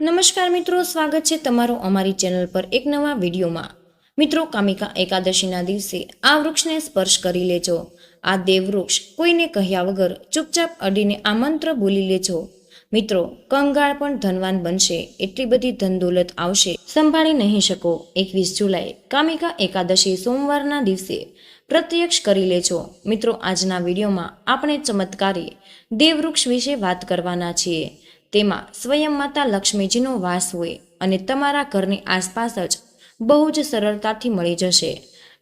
નમસ્કાર મિત્રો, સ્વાગત છે તમારો અમારી ચેનલ પર એક નવા વિડીયોમાં। મિત્રો, કામિકા એકાદશીના દિવસે આ વૃક્ષને સ્પર્શ કરી લેજો। આ દેવવૃક્ષ કોઈને કહ્યા વગર ચૂપચાપ અડીને આ મંત્ર બોલી લેજો। મિત્રો, કંગાળ પણ ધનવાન બનશે, એટલી બધી ધન દોલત આવશે, સંભાળી નહીં શકો। 21 જુલાઈ કામિકા એકાદશી સોમવારના દિવસે પ્રત્યક્ષ કરી લેજો। મિત્રો, આજના વિડીયોમાં આપણે ચમત્કારી દેવવૃક્ષ વિશે વાત કરવાના છીએ। તેમાં સ્વયં માતા લક્ષ્મીજીનો વાસ હોય અને તમારા ઘરની આસપાસ જ બહુ જ સરળતાથી મળી જશે।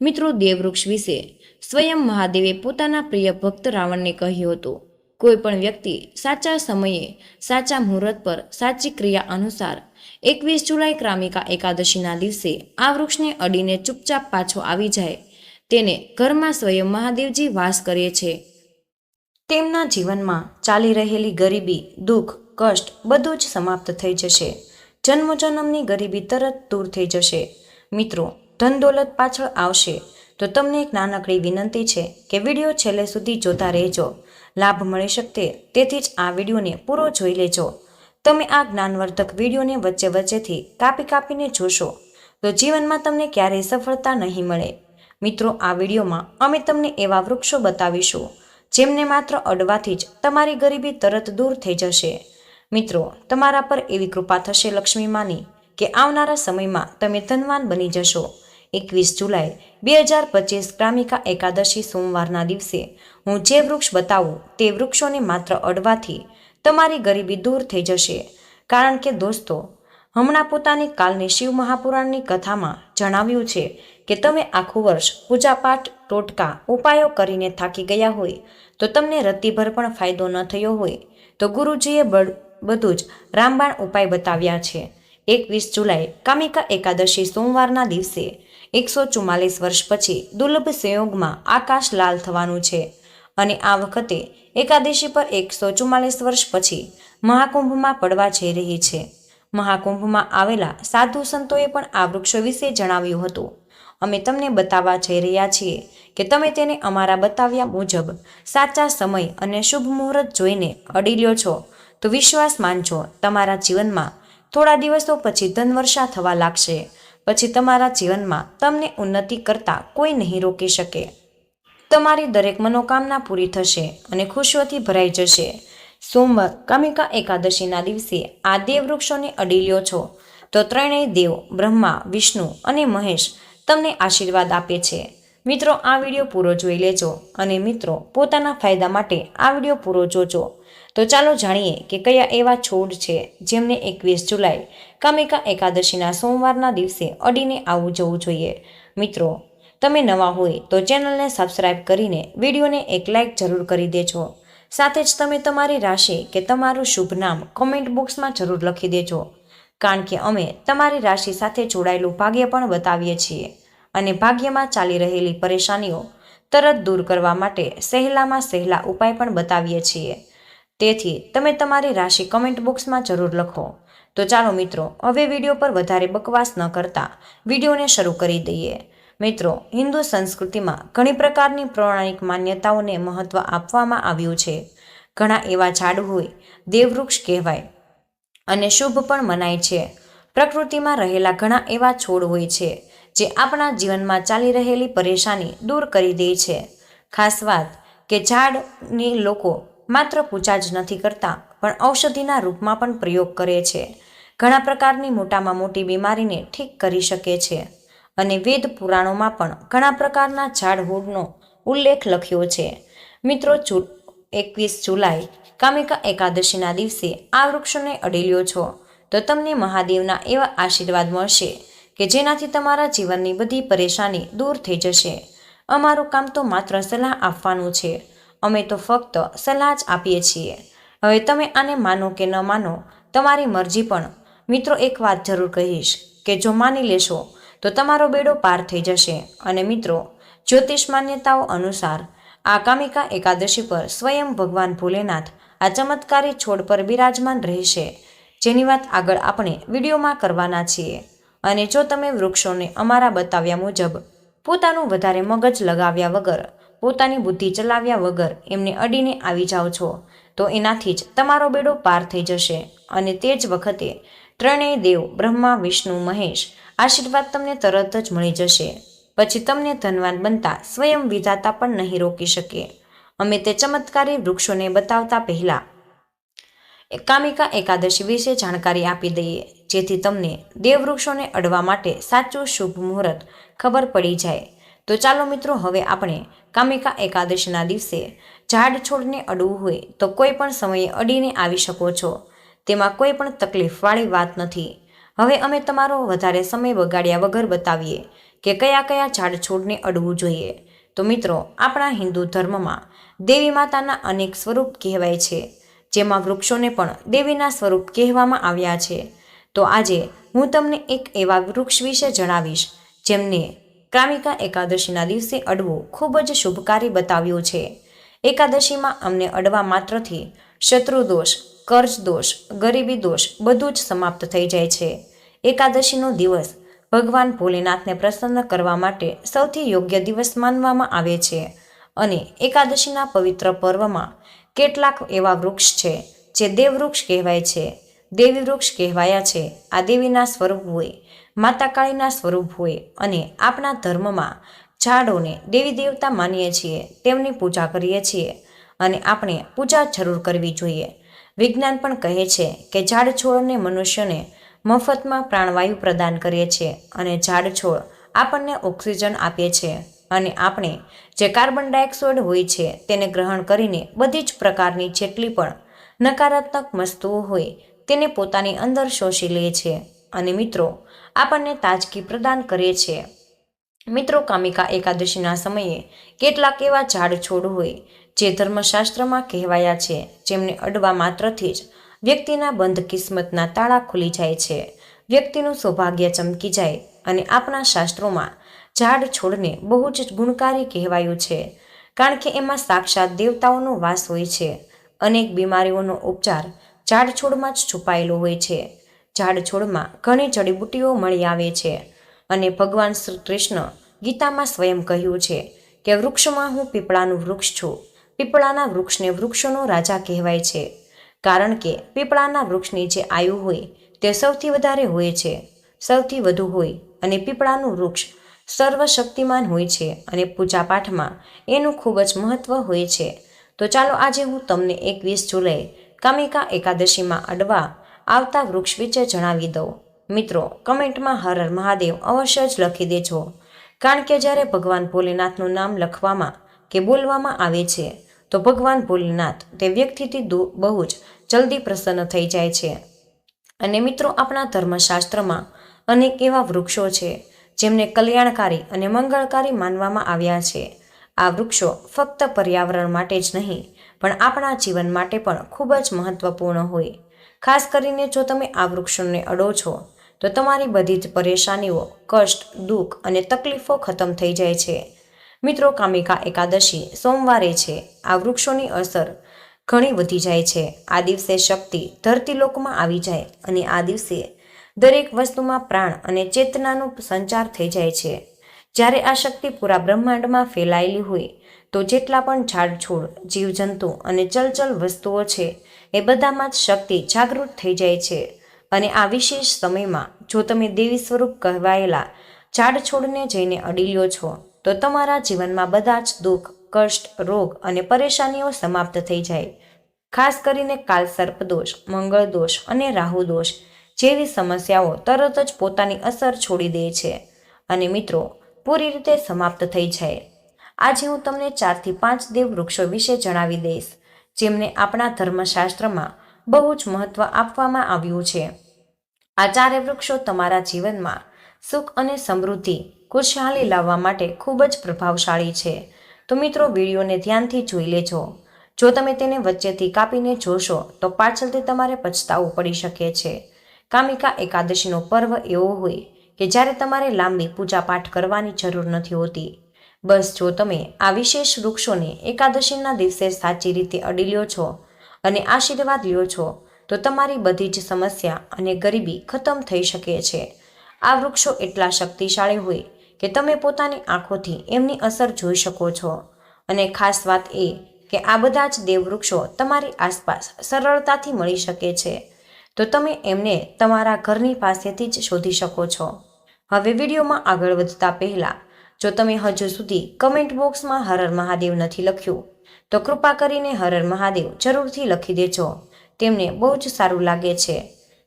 મિત્રો, દેવવૃક્ષ વિશે સ્વયં મહાદેવે પોતાના પ્રિય ભક્ત રાવણને કહ્યું હતું, કોઈ પણ વ્યક્તિ સાચા સમયે સાચા મુહૂર્ત પર સાચી ક્રિયા અનુસાર 21 જુલાઈ કામિકા એકાદશીના દિવસે આ વૃક્ષને અડીને ચૂપચાપ પાછો આવી જાય, તેને ઘરમાં સ્વયં મહાદેવજી વાસ કરે છે। તેમના જીવનમાં ચાલી રહેલી ગરીબી, દુઃખ, કષ્ટ બધું જ સમાપ્ત થઈ જશે। જન્મોજન્મની ગરીબી તરત દૂર થઈ જશે। મિત્રો, ધન દોલત પાછળ આવશે તો તમને એક નાનકડી વિનંતી છે કે વિડીયો છેલ્લે સુધી જોતા રહેજો, લાભ મળી શકે તેથી જ આ વિડીયોને પૂરો જોઈ લેજો। તમે આ જ્ઞાનવર્ધક વિડીયોને વચ્ચે વચ્ચેથી કાપીને જોશો તો જીવનમાં તમને ક્યારેય સફળતા નહીં મળે। મિત્રો, આ વિડીયોમાં અમે તમને એવા વૃક્ષો બતાવીશું જેમને માત્ર અડવાથી જ તમારી ગરીબી તરત દૂર થઈ જશે। મિત્રો, તમારા પર એવી કૃપા થશે લક્ષ્મી માની કે આવનારા સમયમાં તમે ધનવાન બની જશો। 21 જુલાઈ 2025 કામિકા એકાદશી સોમવારના દિવસે હું જે વૃક્ષ બતાવું તે વૃક્ષોને માત્ર અડવાથી તમારી ગરીબી દૂર થઈ જશે। કારણ કે દોસ્તો, હમણાં પોતાની કાલની શિવ મહાપુરાણની કથામાં જણાવ્યું છે કે તમે આખું વર્ષ પૂજાપાઠ, ટોટકા, ઉપાયો કરીને થાકી ગયા હોય તો તમને રત્તીભર પણ ફાયદો ન થયો હોય તો ગુરુજીએ બધું જ રામબાણ ઉપાય બતાવ્યા છે। 21 જુલાઈ કામિકા એકાદશી સોમવારના દિવસે 144 વર્ષ પછી દુર્લભ સંયોગમાં આકાશ લાલ થવાનું છે અને આ વખતે એકાદશી પર 144 વર્ષ પછી મહાકુંભમાં પડવા જઈ રહી છે। મહાકુંભમાં આવેલા સાધુ સંતોએ પણ આ વૃક્ષો વિશે જણાવ્યું હતું। અમે તમને બતાવવા જઈ રહ્યા છીએ કે તમે તેને અમારા બતાવ્યા મુજબ સાચા સમય અને શુભ મુહૂર્ત જોઈને અડી લ્યો છો તો વિશ્વાસ માનજો, તમારા જીવનમાં થોડા દિવસો પછી ધનવર્ષા થવા લાગશે। પછી તમારા જીવનમાં તમને ઉન્નતિ કરતા કોઈ નહીં રોકી શકે। તમારી દરેક મનોકામના પૂરી થશે અને ખુશીઓથી ભરાઈ જશે। સોમવાર કામિકા એકાદશીના દિવસે આ દેવવૃક્ષોને અડી લ્યો છો તો ત્રણેય દેવ બ્રહ્મા, વિષ્ણુ અને મહેશ તમને આશીર્વાદ આપે છે। મિત્રો, આ વિડીયો પૂરો જોઈ લેજો અને મિત્રો, પોતાના ફાયદા માટે આ વિડીયો પૂરો જોજો। તો ચાલો જાણીએ કે કયા એવા છોડ છે જેમને 21 જુલાઈ કામિકા એકાદશીના સોમવારના દિવસે અડીને આવવું જવું જોઈએ। મિત્રો, તમે નવા હોય તો ચેનલને સબસ્ક્રાઇબ કરીને વિડીયોને એક લાઇક જરૂર કરી દેજો। સાથે જ તમે તમારી રાશિ કે તમારું શુભ નામ કોમેન્ટ બોક્સમાં જરૂર લખી દેજો, કારણ કે અમે તમારી રાશિ સાથે જોડાયેલું ભાગ્ય પણ બતાવીએ છીએ અને ભાગ્યમાં ચાલી રહેલી પરેશાનીઓ તરત દૂર કરવા માટે સહેલામાં સહેલા ઉપાય પણ બતાવીએ છીએ। તેથી તમે તમારી રાશિ કમેન્ટ બોક્સમાં જરૂર લખો। તો ચાલો મિત્રો, હવે વિડીયો પર વધારે બકવાસ ન કરતા વિડીયોને શરૂ કરી દઈએ। મિત્રો, હિન્દુ સંસ્કૃતિમાં ઘણી પ્રકારની પૌરાણિક માન્યતાઓને મહત્વ આપવામાં આવ્યું છે। ઘણા એવા ઝાડ હોય દેવવૃક્ષ કહેવાય અને શુભ પણ મનાય છે। પ્રકૃતિમાં રહેલા ઘણા એવા છોડ હોય છે જે આપણા જીવનમાં ચાલી રહેલી પરેશાની દૂર કરી દે છે। ખાસ વાત કે ઝાડની લોકો માત્ર પૂજા જ નથી કરતા પણ ઔષધિના રૂપમાં પણ પ્રયોગ કરે છે। ઘણા પ્રકારની મોટામાં મોટી બીમારીને ઠીક કરી શકે છે અને વેદ પુરાણોમાં પણ ઘણા પ્રકારના ઝાડનો ઉલ્લેખ લખ્યો છે। મિત્રો, 21 જુલાઈ કામિકા એકાદશીના દિવસે આ વૃક્ષોને અડી લ્યો છો તો તમને મહાદેવના એવા આશીર્વાદ મળશે કે જેનાથી તમારા જીવનની બધી પરેશાની દૂર થઈ જશે। અમારું કામ તો માત્ર સલાહ આપવાનું છે, અમે તો ફક્ત સલાહ જ આપીએ છીએ। હવે તમે આને માનો કે ન માનો તમારી મરજી, પણ મિત્રો એક વાત જરૂર કહીશ કે જો માની લેશો તો તમારો બેડો પાર થઈ જશે। અને મિત્રો, જ્યોતિષ માન્યતાઓ અનુસાર આ કામિકા એકાદશી પર સ્વયં ભગવાન ભોલેનાથ આ ચમત્કારી છોડ પર બિરાજમાન રહેશે, જેની વાત આગળ આપણે વિડીયોમાં કરવાના છીએ। અને જો તમે વૃક્ષોને અમારા બતાવ્યા મુજબ પોતાનું વધારે મગજ લગાવ્યા વગર, પોતાની બુદ્ધિ ચલાવ્યા વગર એમને અડીને આવી જાઓ છો તો એનાથી જ તમારો બેડો પાર થઈ જશે અને તે જ વખતે ત્રણેય દેવ બ્રહ્મા, વિષ્ણુ, મહેશ આશીર્વાદ તમને તરત જ મળી જશે. પછી તમને ધનવાન બનતા સ્વયં વિધાતા પણ નહીં રોકી શકે. અમે તે ચમત્કારી વૃક્ષોને બતાવતા પહેલા કામિકા એકાદશી વિશે જાણકારી આપી દઈએ, જેથી તમને દેવવૃક્ષોને અડવા માટે સાચું શુભ મુહૂર્ત ખબર પડી જાય. તો ચાલો મિત્રો, હવે આપણે કામિકા એકાદશીના દિવસે ઝાડ છોડને અડવું હોય તો કોઈ પણ સમયે અડીને આવી શકો છો. તેમાં કોઈ પણ તકલીફવાળી વાત નથી. હવે અમે તમારો વધારે સમય બગાડ્યા વગર બતાવીએ કે કયા કયા ઝાડ છોડને અડવું જોઈએ. તો મિત્રો, આપણા હિન્દુ ધર્મમાં દેવી માતાના અનેક સ્વરૂપ કહેવાય છે, જેમાં વૃક્ષોને પણ દેવીના સ્વરૂપ કહેવામાં આવ્યા છે. તો આજે હું તમને એક એવા વૃક્ષ વિશે જણાવીશ જેમને કામિકા એકાદશીના દિવસે અડવું ખૂબ જ શુભકારી બતાવ્યું છે. એકાદશીમાં અમને અડવા માત્રથી શત્રુ દોષ, કર્જ દોષ, ગરીબી દોષ બધું જ સમાપ્ત થઈ જાય છે. એકાદશીનો દિવસ ભગવાન ભોલેનાથને પ્રસન્ન કરવા માટે સૌથી યોગ્ય દિવસ માનવામાં આવે છે. અને એકાદશીના પવિત્ર પર્વમાં કેટલાક એવા વૃક્ષ છે જે દેવવૃક્ષ કહેવાય છે. દેવી વૃક્ષ કહેવાયા છે. આ દેવીના સ્વરૂપ હોય, માતા કાળીના સ્વરૂપ હોય અને આપણા ધર્મમાં ઝાડોને દેવી દેવતા માનીએ છીએ, તેમની પૂજા કરીએ છીએ અને આપણે પૂજા જરૂર કરવી જોઈએ. વિજ્ઞાન પણ કહે છે કે ઝાડ છોડને મનુષ્યને મફતમાં પ્રાણવાયુ પ્રદાન કરે છે અને ઝાડ છોડ આપણને ઓક્સિજન આપે છે અને આપણે જે કાર્બન ડાયોક્સાઇડ હોય છે તેને ગ્રહણ કરીને બધી જ પ્રકારની જેટલી પણ નકારાત્મક વસ્તુઓ હોય તેને પોતાની અંદર શોષી લે છે અને મિત્રો આપણને તાજગી પ્રદાન કરે છે. મિત્રો, કામિકા એકાદશીના સમયે કેટલાક એવા ઝાડ છોડ હોય જે ધર્મશાસ્ત્રમાં કહેવાયા છે, જેમને અડવા માત્રથી જ વ્યક્તિના બંધ કિસ્મતના તાળા ખુલી જાય છે, વ્યક્તિનું સૌભાગ્ય ચમકી જાય. અને આપણા શાસ્ત્રોમાં ઝાડ છોડને બહુ જ ગુણકારી કહેવાયું છે, કારણ કે એમાં સાક્ષાત દેવતાઓનો વાસ હોય છે. અનેક બીમારીઓનો ઉપચાર ઝાડ છોડમાં જ છુપાયેલો હોય છે. ઝાડ છોડમાં ઘણી જડીબુટ્ટીઓ મળી આવે છે અને ભગવાન શ્રી કૃષ્ણ ગીતામાં સ્વયં કહ્યું છે કે વૃક્ષમાં હું પીપળાનું વૃક્ષ છું. પીપળાના વૃક્ષને વૃક્ષોનો રાજા કહેવાય છે, કારણ કે પીપળાના વૃક્ષની જે આયુ હોય તે સૌથી વધારે હોય છે, સૌથી વધુ હોય. અને પીપળાનું વૃક્ષ સર્વશક્તિમાન હોય છે અને પૂજાપાઠમાં એનું ખૂબ જ મહત્વ હોય છે. તો ચાલો આજે હું તમને 21 જુલાઈ કામિકા એકાદશીમાં અડવા આવતા વૃક્ષ વિશે જણાવી દઉં. મિત્રો, કમેન્ટમાં હર હર મહાદેવ અવશ્ય જ લખી દેજો, કારણ કે જ્યારે ભગવાન ભોલેનાથનું નામ લખવામાં કે બોલવામાં આવે છે તો ભગવાન ભોલેનાથ તે વ્યક્તિથી બહુ જ જલ્દી પ્રસન્ન થઈ જાય છે. અને મિત્રો, આપણા ધર્મશાસ્ત્રમાં અનેક એવા વૃક્ષો છે જેમને કલ્યાણકારી અને મંગળકારી માનવામાં આવ્યા છે. આ વૃક્ષો ફક્ત પર્યાવરણ માટે જ નહીં પણ આપણા જીવન માટે પણ ખૂબ જ મહત્વપૂર્ણ હોય. ખાસ કરીને જો તમે આ વૃક્ષોને અડો છો તો તમારી બધી જ પરેશાનીઓ, કષ્ટ, દુઃખ અને તકલીફો ખતમ થઈ જાય છે. મિત્રો, કામિકા એકાદશી સોમવારે છે. આ વૃક્ષોની અસર ઘણી વધી જાય છે. આ દિવસે શક્તિ ધરતીલોકમાં આવી જાય અને આ દિવસે દરેક વસ્તુમાં પ્રાણ અને ચેતનાનો સંચાર થઈ જાય છે. જ્યારે આ શક્તિ પૂરા બ્રહ્માંડમાં ફેલાયેલી હોય તો જેટલા પણ ઝાડ છોડ, જીવજંતુ અને ચલચલ વસ્તુઓ છે એ બધામાં જ શક્તિ જાગૃત થઈ જાય છે. અને આ વિશેષ સમયમાં જો તમે દેવી સ્વરૂપ કહેવાયેલા ઝાડ છોડને જઈને અડી લ્યો છો તો તમારા જીવનમાં બધા જ દુઃખ, કષ્ટ, રોગ અને પરેશાનીઓ સમાપ્ત થઈ જાય. ખાસ કરીને કાલસર્પ દોષ, મંગળ દોષ અને રાહુ દોષ જેવી સમસ્યાઓ તરત જ પોતાની અસર છોડી દે છે અને મિત્રો પૂરી રીતે સમાપ્ત થઈ જાય. આજે હું તમને 4 થી 5 દેવ વૃક્ષો વિશે જણાવી દઈશ, જેમને આપણા ધર્મશાસ્ત્રમાં બહુ જ મહત્વ આપવામાં આવ્યું છે. આ 4 વૃક્ષો તમારા જીવનમાં સુખ અને સમૃદ્ધિ, ખુશહાલી લાવવા માટે ખૂબ જ પ્રભાવશાળી છે. તો મિત્રો, વિડીયોને ધ્યાનથી જોઈ લેજો. જો તમે તેને વચ્ચેથી કાપીને જોશો તો પાછળથી તમારે પછતાવું પડી શકે છે. કામિકા એકાદશીનો પર્વ એવો હોય કે જ્યારે તમારે લાંબી પૂજાપાઠ કરવાની જરૂર નથી હોતી. બસ જો તમે આ વિશેષ વૃક્ષોને એકાદશીના દિવસે સાચી રીતે અડી લ્યો છો અને આશીર્વાદ લ્યો છો તો તમારી બધી જ સમસ્યા અને ગરીબી ખતમ થઈ શકે છે. આ વૃક્ષો એટલા શક્તિશાળી હોય કે તમે પોતાની આંખોથી એમની અસર જોઈ શકો છો. અને ખાસ વાત એ કે આ બધા જ દેવવૃક્ષો તમારી આસપાસ સરળતાથી મળી શકે છે, તો તમે એમને તમારા ઘરની પાસેથી જ શોધી શકો છો. હવે વિડીયોમાં આગળ વધતા પહેલા જો તમે હજુ સુધી કમેન્ટ બોક્સમાં હર હર મહાદેવ નથી લખ્યું તો કૃપા કરીને હર હર મહાદેવ જરૂરથી લખી દેજો. તેમને બહુ જ સારું લાગે છે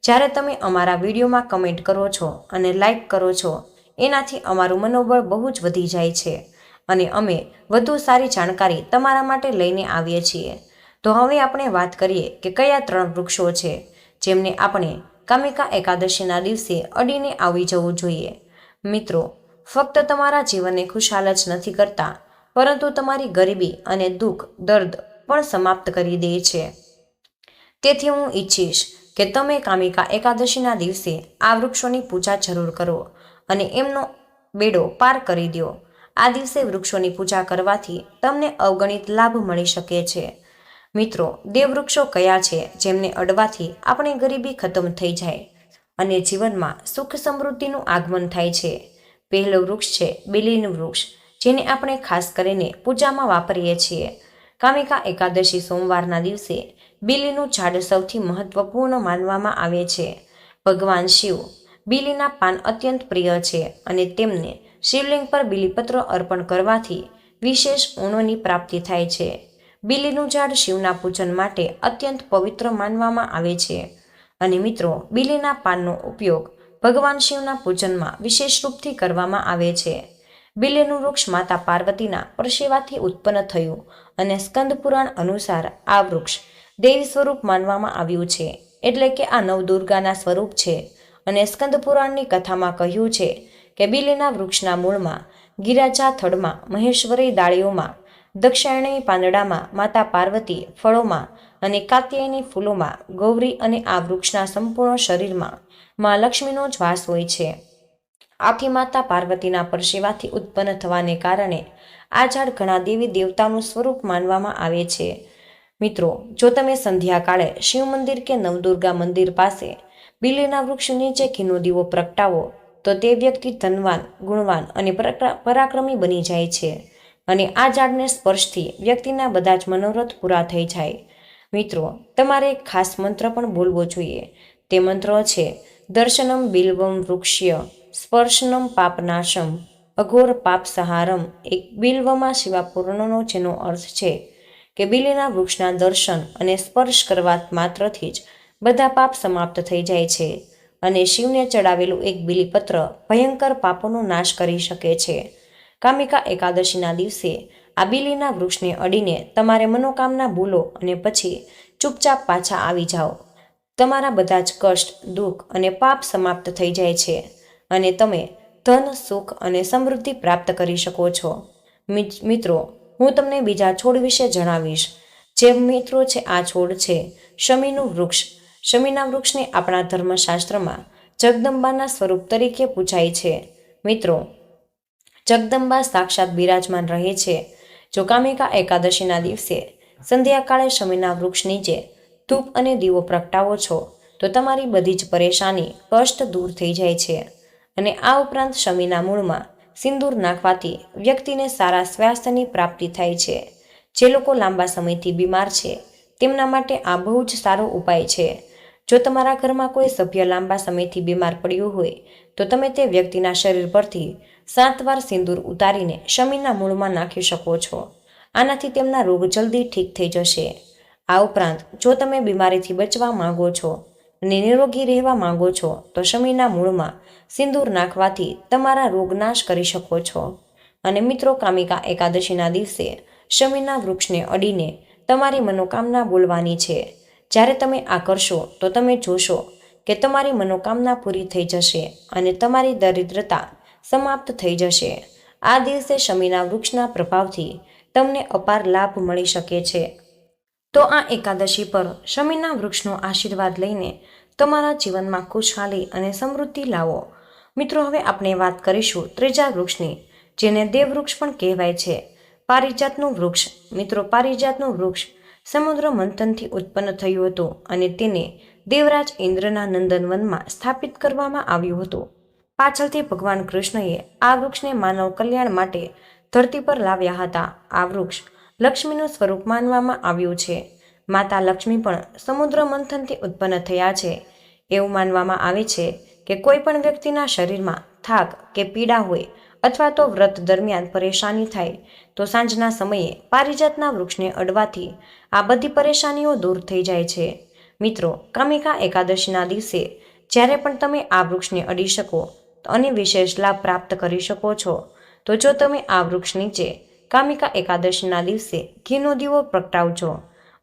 જ્યારે તમે અમારા વિડીયોમાં કમેન્ટ કરો છો અને લાઈક કરો છો. એનાથી અમારું મનોબળ બહુ જ વધી જાય છે અને અમે વધુ સારી જાણકારી તમારા માટે લઈને આવીએ છીએ. તો હવે આપણે વાત કરીએ કે કયા 3 વૃક્ષો છે જેમને આપણે કામિકા એકાદશીના દિવસે અડીને આવી જવું જોઈએ. મિત્રો, ફક્ત તમારા જીવનને ખુશાલ જ નથી કરતા પરંતુ તમારી ગરીબી અને દુઃખ દર્દ પણ સમાપ્ત કરી દે છે. તેથી હું ઈચ્છીશ કે તમે કામિકા એકાદશીના દિવસે આ વૃક્ષોની પૂજા જરૂર કરો અને એમનો બેડો પાર કરી દો. આ દિવસે વૃક્ષોની પૂજા કરવાથી તમને અવગણિત લાભ મળી શકે છે. મિત્રો, દેવવૃક્ષો કયા છે જેમને અડવાથી આપણી ગરીબી ખતમ થઈ જાય અને જીવનમાં સુખ સમૃદ્ધિનું આગમન થાય છે? પહેલું વૃક્ષ છે બિલીનું વૃક્ષ, જેને આપણે ખાસ કરીને પૂજામાં વાપરીએ છીએ. કામિકા એકાદશી સોમવારના દિવસે બિલીનું ઝાડ સૌથી મહત્વપૂર્ણ માનવામાં આવે છે. ભગવાન શિવ બિલીના પાન અત્યંત પ્રિય છે અને તેમને શિવલિંગ પર બિલીપત્ર અર્પણ કરવાથી વિશેષ ગુણોની પ્રાપ્તિ થાય છે. બિલીનું ઝાડ શિવના પૂજન માટે અત્યંત પવિત્ર માનવામાં આવે છે અને મિત્રો, બિલીના પાનનો ઉપયોગ ભગવાન શિવના પૂજનમાં વિશેષ રૂપથી કરવામાં આવે છે. બિલીનું વૃક્ષ માતા પાર્વતીના પરસેવાથી ઉત્પન્ન થયું અને સ્કંદ પુરાણ અનુસાર આ વૃક્ષ દેવી સ્વરૂપ માનવામાં આવ્યું છે, એટલે કે આ નવદુર્ગાના સ્વરૂપ છે. અને સ્કંદ પુરાણની કથામાં કહ્યું છે કે બિલીના વૃક્ષના મૂળમાં, ગિરાજા થડમાં, મહેશ્વરી ડાળીઓમાં, દક્ષિણાયની પાંદડામાં માતા પાર્વતી, ફળોમાં અને કાત્યાયની ફૂલોમાં ગૌરી અને આ વૃક્ષના સંપૂર્ણ શરીરમાં માં લક્ષ્મીનો જ વાસ હોય છે. આથી માતા પાર્વતીના પરસેવાથી ઉત્પન્ન થવાને કારણે આ ઝાડ ઘણા દેવી દેવતાનું સ્વરૂપ માનવામાં આવે છે. મિત્રો, જો તમે સંધ્યાકાળે શિવ મંદિર કે નવદુર્ગા મંદિર પાસે બિલીના વૃક્ષ નીચે ઘીનો દીવો પ્રગટાવો તો તે વ્યક્તિ ધનવાન, ગુણવાન અને પરાક્રમી બની જાય છે અને આ ઝાડને સ્પર્શથી વ્યક્તિના બધા જ મનોરથ પૂરા થઈ જાય. મિત્રો, તમારે એક ખાસ મંત્ર પણ બોલવો જોઈએ. તે મંત્ર છે દર્શનમ બિલ્વમ વૃક્ષ્ય સ્પર્શનમ પાપનાશમ અઘોર પાપ સહારમ. એક બિલ્વમાં શિવાપૂર્ણનો જેનો અર્થ છે કે બિલીના વૃક્ષના દર્શન અને સ્પર્શ કરવા માત્રથી જ બધા પાપ સમાપ્ત થઈ જાય છે અને શિવને ચડાવેલું એક બિલીપત્ર ભયંકર પાપોનો નાશ કરી શકે છે. કામિકા એકાદશીના દિવસે આ બિલીના વૃક્ષને અડીને તમારે મનોકામના બોલો અને પછી ચૂપચાપ પાછા આવી જાઓ. તમારા બધા જ કષ્ટ, દુઃખ અને પાપ સમાપ્ત થઈ જાય છે અને તમે ધન, સુખ અને સમૃદ્ધિ પ્રાપ્ત કરી શકો છો. મિત્રો, હું તમને બીજા છોડ વિશે જણાવીશ. જે મિત્રો છે, આ છોડ છે શમીનું વૃક્ષ. શમીના વૃક્ષને આપણા ધર્મશાસ્ત્રમાં જગદંબાના સ્વરૂપ તરીકે પૂજાય છે. મિત્રો, જગદંબા સાક્ષાત બિરાજમાન રહે છે. જો કામિકા એકાદશીના દિવસે સંધ્યાકાળે શમીના વૃક્ષ નીચે ધૂપ અને દીવો પ્રગટાવો છો તો તમારી બધી જ પરેશાની, કષ્ટ દૂર થઈ જાય છે. અને આ ઉપરાંત શમીના મૂળમાં સિંદૂર નાખવાથી વ્યક્તિને સારા સ્વાસ્થ્યની પ્રાપ્તિ થાય છે. જે લોકો લાંબા સમયથી બીમાર છે તેમના માટે આ બહુ જ સારો ઉપાય છે. જો તમારા ઘરમાં કોઈ સભ્ય લાંબા સમયથી બીમાર પડ્યું હોય તો તમે તે વ્યક્તિના શરીર પરથી 7 વાર સિંદૂર ઉતારીને શમીના મૂળમાં નાખી શકો છો. આનાથી તેમના રોગ જલ્દી ઠીક થઈ જશે. આ ઉપરાંત જો તમે બીમારીથી બચવા માંગો છો અને નિરોગી રહેવા માંગો છો તો શમીના મૂળમાં સિંદૂર નાખવાથી તમારા રોગ નાશ કરી શકો છો. અને મિત્રો, કામિકા એકાદશીના દિવસે શમીના વૃક્ષને અડીને તમારી મનોકામના બોલવાની છે. જ્યારે તમે આ કરશો તો તમે જોશો કે તમારી મનોકામના પૂરી થઈ જશે અને તમારી દરિદ્રતા સમાપ્ત થઈ જશે. આ દિવસે શમીના વૃક્ષના પ્રભાવથી તમને અપાર લાભ મળી શકે છે. તો આ એકાદશી પર શમીના વૃક્ષનો આશીર્વાદ લઈને તમારા જીવનમાં ખુશહાલી અને સમૃદ્ધિ લાવો. મિત્રો, હવે આપણે વાત કરીશું ત્રીજા વૃક્ષની, જેને દેવવૃક્ષ પણ કહેવાય છે, પારિજાતનું વૃક્ષ. મિત્રો, પારિજાતનું વૃક્ષ સમુદ્ર મંથનથી ઉત્પન્ન થયું હતું અને તેને દેવરાજ ઇન્દ્રના નંદનવનમાં સ્થાપિત કરવામાં આવ્યું હતું. પાછળથી ભગવાન કૃષ્ણએ આ વૃક્ષને માનવ કલ્યાણ માટે ધરતી પર લાવ્યા હતા. આ વૃક્ષ લક્ષ્મીનું સ્વરૂપ માનવામાં આવ્યું છે. માતા લક્ષ્મી પણ સમુદ્ર મંથનથી ઉત્પન્ન થયા છે. એવું માનવામાં આવે છે કે કોઈ પણ વ્યક્તિના શરીરમાં થાક કે પીડા હોય અથવા તો વ્રત દરમિયાન પરેશાની થાય તો સાંજના સમયે પારિજાતના વૃક્ષને અડવાથી આ બધી પરેશાનીઓ દૂર થઈ જાય છે. મિત્રો, કામિકા એકાદશીના દિવસે જ્યારે પણ તમે આ વૃક્ષને અડી શકો અને વિશેષ લાભ પ્રાપ્ત કરી શકો છો. તો જો તમે આ વૃક્ષ નીચે કામિકા એકાદશીના દિવસે ઘીનો દીવો પ્રગટાવજો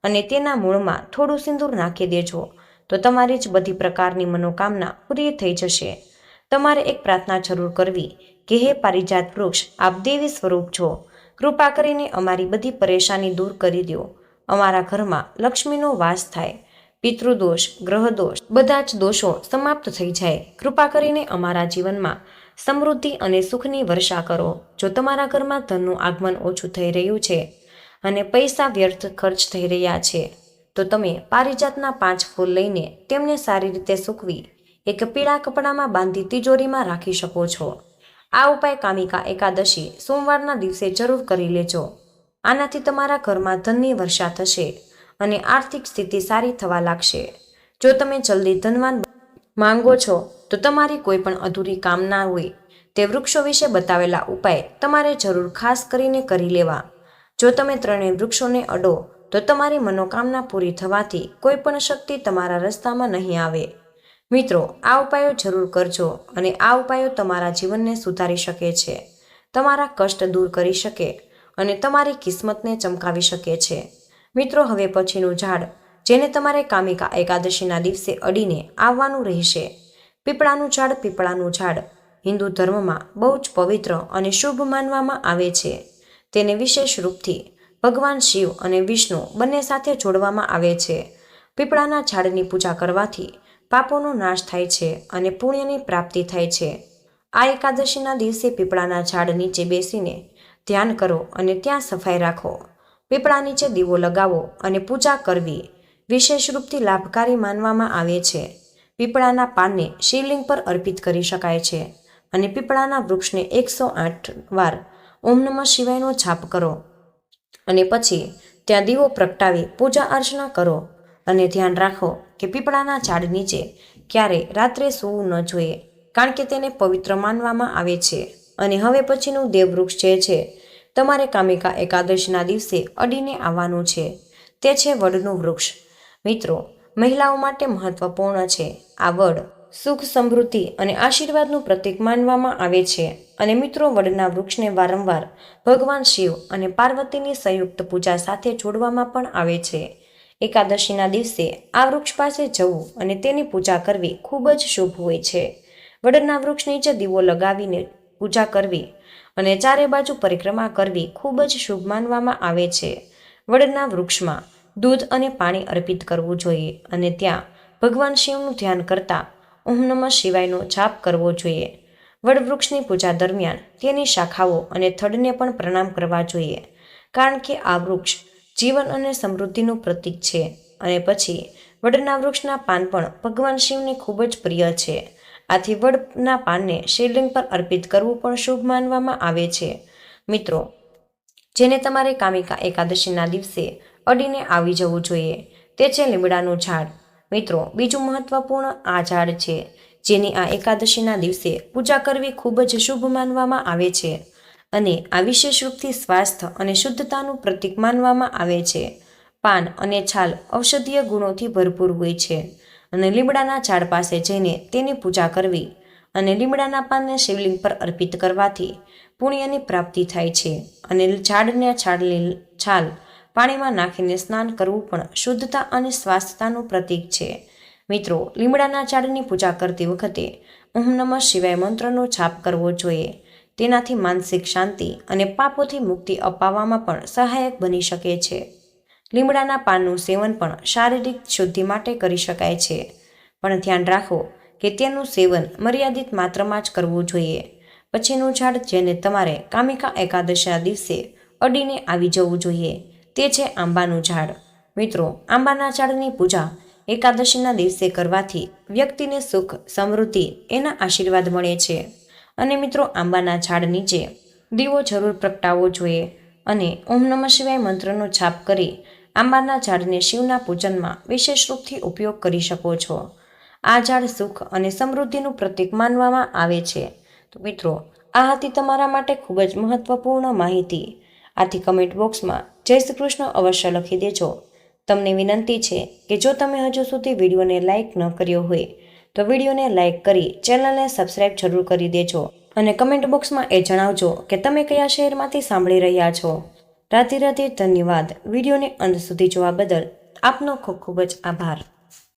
અને તેના મૂળમાં થોડું સિંદૂર નાખી દેજો તો તમારી જ બધી પ્રકારની મનોકામના પૂરી થઈ જશે. તમારે એક પ્રાર્થના જરૂર કરવી કે હે પારિજાત વૃક્ષ, આપ દેવી સ્વરૂપ છો, કૃપા કરીને અમારી બધી પરેશાની દૂર કરી દો. અમારા ઘરમાં લક્ષ્મીનો વાસ થાય, પિતૃદોષ, ગ્રહદોષ બધા જ દોષો સમાપ્ત થઈ જાય. કૃપા કરીને અમારા જીવનમાં સમૃદ્ધિ અને સુખની વર્ષા કરો. જો તમારા ઘરમાં ધનનું આગમન ઓછું થઈ રહ્યું છે અને પૈસા વ્યર્થ ખર્ચ થઈ રહ્યા છે તો તમે પારિજાતના 5 ફૂલ લઈને તેમને સારી રીતે સૂકવી એક પીળા કપડામાં બાંધી તિજોરીમાં રાખી શકો છો. આ ઉપાય કામિકા એકાદશી સોમવારના દિવસે જરૂર કરી લેજો. આનાથી તમારા ઘરમાં ધનની વર્ષા થશે અને આર્થિક સ્થિતિ સારી થવા લાગશે. જો તમે જલ્દી ધનવાન માંગો છો તો તમારી કોઈ પણ અધૂરી કામના હોય તે વૃક્ષો વિશે બતાવેલા ઉપાય તમારે જરૂર ખાસ કરીને કરી લેવા. જો તમે ત્રણેય વૃક્ષોને અડો તો તમારી મનોકામના પૂરી થવાથી કોઈ પણ શક્તિ તમારા રસ્તામાં નહીં આવે. મિત્રો, આ ઉપાયો જરૂર કરજો અને આ ઉપાયો તમારા જીવનને સુધારી શકે છે, તમારા કષ્ટ દૂર કરી શકે અને તમારી કિસ્મતને ચમકાવી શકે છે. મિત્રો, હવે પછીનું ઝાડ જેને તમારે કામિકા એકાદશીના દિવસે અડીને આવવાનું રહેશે. પીપળાનું ઝાડ. પીપળાનું ઝાડ હિન્દુ ધર્મમાં બહુ જ પવિત્ર અને શુભ માનવામાં આવે છે. તેને વિશેષ રૂપથી ભગવાન શિવ અને વિષ્ણુ બંને સાથે જોડવામાં આવે છે. પીપળાના ઝાડની પૂજા કરવાથી પાપોનો નાશ થાય છે અને પુણ્યની પ્રાપ્તિ થાય છે. આ એકાદશીના દિવસે પીપળાના ઝાડ નીચે બેસીને ધ્યાન કરો અને ત્યાં સફાઈ રાખો. પીપળા નીચે દીવો લગાવો અને પૂજા કરવી વિશેષ રૂપથી લાભકારી માનવામાં આવે છે. પીપળાના પાનને શિવલિંગ પર અર્પિત કરી શકાય છે અને પીપળાના વૃક્ષને 108 વાર ઓમ નમઃ શિવાયનો જાપ કરો અને પછી ત્યાં દીવો પ્રગટાવી પૂજા અર્ચના કરો અને ધ્યાન રાખો કે પીપળાના ઝાડ નીચે ક્યારેય રાત્રે સૂવું ન જોઈએ, કારણ કે તેને પવિત્ર માનવામાં આવે છે. અને હવે પછીનું દેવવૃક્ષ જે છે તમારે કામિકા એકાદશીના દિવસે અડીને આવવાનું છે તે છે વડનું વૃક્ષ. મિત્રો, મહિલાઓ માટે મહત્વપૂર્ણ છે. આ વડ સુખ, સમૃદ્ધિ અને આશીર્વાદનું પ્રતીક માનવામાં આવે છે. અને મિત્રો, વડના વૃક્ષને વારંવાર ભગવાન શિવ અને પાર્વતીની સંયુક્ત પૂજા સાથે જોડવામાં પણ આવે છે. એકાદશીના દિવસે આ વૃક્ષ પાસે જવું અને તેની પૂજા કરવી ખૂબ જ શુભ હોય છે. વડના વૃક્ષ નીચે દીવો લગાવીને પૂજા કરવી અને ચારે બાજુ પરિક્રમા કરવી ખૂબ જ શુભ માનવામાં આવે છે. વડના વૃક્ષમાં દૂધ અને પાણી અર્પિત કરવું જોઈએ અને ત્યાં ભગવાન શિવનું ધ્યાન કરતા ઓમ નમઃ શિવાયનો જાપ કરવો જોઈએ. વડવૃક્ષની પૂજા દરમિયાન તેની શાખાઓ અને થડને પણ પ્રણામ કરવા જોઈએ, કારણ કે આ વૃક્ષ જીવન અને સમૃદ્ધિનું પ્રતીક છે. અને પછી વડના વૃક્ષના પાન પણ ભગવાન શિવને ખૂબ જ પ્રિય છે. આથી વડના પાનને શિવલિંગ પર અર્પિત કરવું પણ શુભ માનવામાં આવે છે. મિત્રો, જેને તમારે કામિકા એકાદશીના દિવસે અડીને આવી જવું જોઈએ તે છે લીમડાનું ઝાડ. મિત્રો, બીજું મહત્વપૂર્ણ આ ઝાડ છે જેની આ એકાદશીના દિવસે પૂજા કરવી ખૂબ જ શુભ માનવામાં આવે છે અને આ વિશેષ રૂપથી સ્વાસ્થ્ય અને શુદ્ધતાનું પ્રતીક માનવામાં આવે છે. પાન અને છાલ ઔષધીય ગુણોથી ભરપૂર હોય છે અને લીમડાના ઝાડ પાસે જઈને તેની પૂજા કરવી અને લીમડાના પાનને શિવલિંગ પર અર્પિત કરવાથી પુણ્યની પ્રાપ્તિ થાય છે અને ઝાડને છાલ પાણીમાં નાખીને સ્નાન કરવું પણ શુદ્ધતા અને સ્વાસ્થ્યતાનું પ્રતીક છે. મિત્રો, લીમડાના ઝાડની પૂજા કરતી વખતે ઓમ નમઃ શિવાય મંત્રનો જાપ કરવો જોઈએ. તેનાથી માનસિક શાંતિ અને પાપોથી મુક્તિ અપાવવામાં પણ સહાયક બની શકે છે. લીમડાના પાનનું સેવન પણ શારીરિક શુદ્ધિ માટે કરી શકાય છે, પણ ધ્યાન રાખો કે તેનું સેવન મર્યાદિત માત્રામાં જ કરવું જોઈએ. પછીનું ઝાડ જેને તમારે કામિકા એકાદશીના દિવસે અડીને આવી જવું જોઈએ તે છે આંબાનું ઝાડ. મિત્રો, આંબાના ઝાડની પૂજા એકાદશીના દિવસે કરવાથી વ્યક્તિને સુખ, સમૃદ્ધિ એના આશીર્વાદ મળે છે. અને મિત્રો, આંબાના ઝાડ નીચે દીવો જરૂર પ્રગટાવવો જોઈએ અને ઓમ નમઃ શિવાય મંત્રનો જાપ કરી આંબાના ઝાડને શિવના પૂજનમાં વિશેષ રૂપથી ઉપયોગ કરી શકો છો. આ ઝાડ સુખ અને સમૃદ્ધિનું પ્રતીક માનવામાં આવે છે. તો મિત્રો, આ હતી તમારા માટે ખૂબ જ મહત્વપૂર્ણ માહિતી. આથી કમેન્ટ બોક્સમાં જય શ્રી કૃષ્ણ અવશ્ય લખી દેજો. તમને વિનંતી છે કે જો તમે હજુ સુધી વિડીયોને લાઇક ન કર્યો હોય તો વિડીયોને લાઇક કરી ચેનલને સબસ્ક્રાઇબ જરૂર કરી દેજો અને કમેન્ટ બોક્સમાં એ જણાવજો કે તમે કયા શહેરમાંથી સાંભળી રહ્યા છો. રાધે રાધે, ધન્યવાદ. વિડીયોને અંત સુધી જોવા બદલ આપનો ખૂબ ખૂબ જ આભાર.